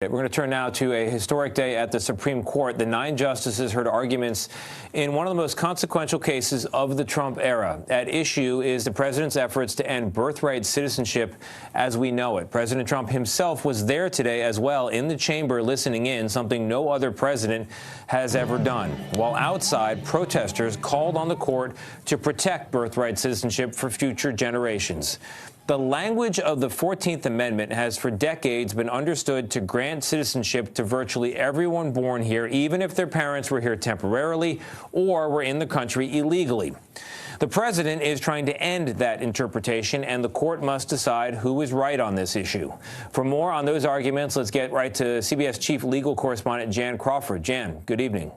We're going to turn now to a historic day at the Supreme Court. The 9 justices heard arguments in one of the most consequential cases of the Trump era. At issue is the president's efforts to end birthright citizenship as we know it. President Trump himself was there today as well in the chamber listening in, something no other president has ever done. While outside, protesters called on the court to protect birthright citizenship for future generations. The language of the 14th Amendment has for decades been understood to grant citizenship to virtually everyone born here, even if their parents were here temporarily or were in the country illegally. The president is trying to end that interpretation, and the court must decide who is right on this issue. For more on those arguments, let's get right to CBS chief legal correspondent Jan Crawford. Jan, good evening.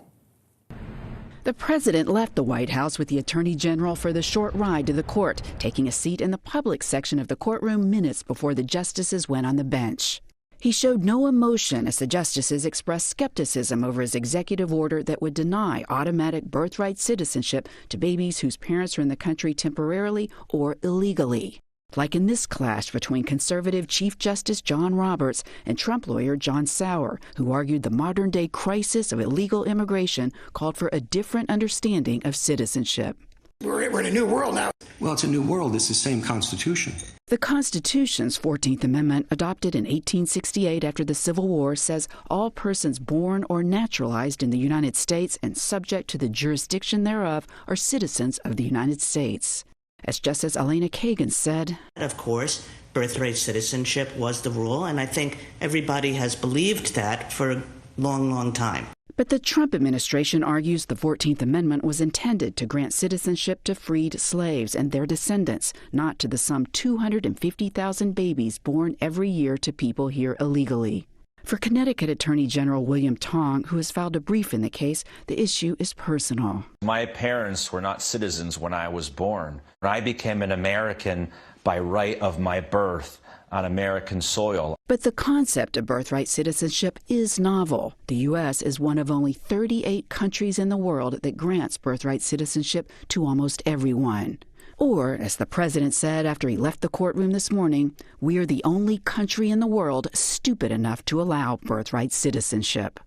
The president left the White House with the attorney general for the short ride to the court, taking a seat in the public section of the courtroom minutes before the justices went on the bench. He showed no emotion as the justices expressed skepticism over his executive order that would deny automatic birthright citizenship to babies whose parents are in the country temporarily or illegally. Like in this clash between conservative Chief Justice John Roberts and Trump lawyer John Sauer, who argued the modern-day crisis of illegal immigration called for a different understanding of citizenship. We're in a new world now. Well, it's a new world. It's the same Constitution. The Constitution's 14th Amendment, adopted in 1868 after the Civil War, says all persons born or naturalized in the United States and subject to the jurisdiction thereof are citizens of the United States. As Justice Elena Kagan said, of course, birthright citizenship was the rule, and I think everybody has believed that for a long, long time. But the Trump administration argues the 14th Amendment was intended to grant citizenship to freed slaves and their descendants, not to the some 250,000 babies born every year to people here illegally. For Connecticut Attorney General William Tong, who has filed a brief in the case, the issue is personal. My parents were not citizens when I was born. I became an American by right of my birth on American soil. But the concept of birthright citizenship is novel. The U.S. is one of only 38 countries in the world that grants birthright citizenship to almost everyone. Or, as the president said after he left the courtroom this morning, we're the only country in the world stupid enough to allow birthright citizenship.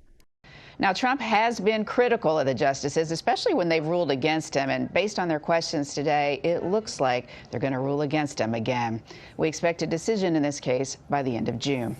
Now, Trump has been critical of the justices, especially when they've ruled against him. And based on their questions today, it looks like they're going to rule against him again. We expect a decision in this case by the end of June.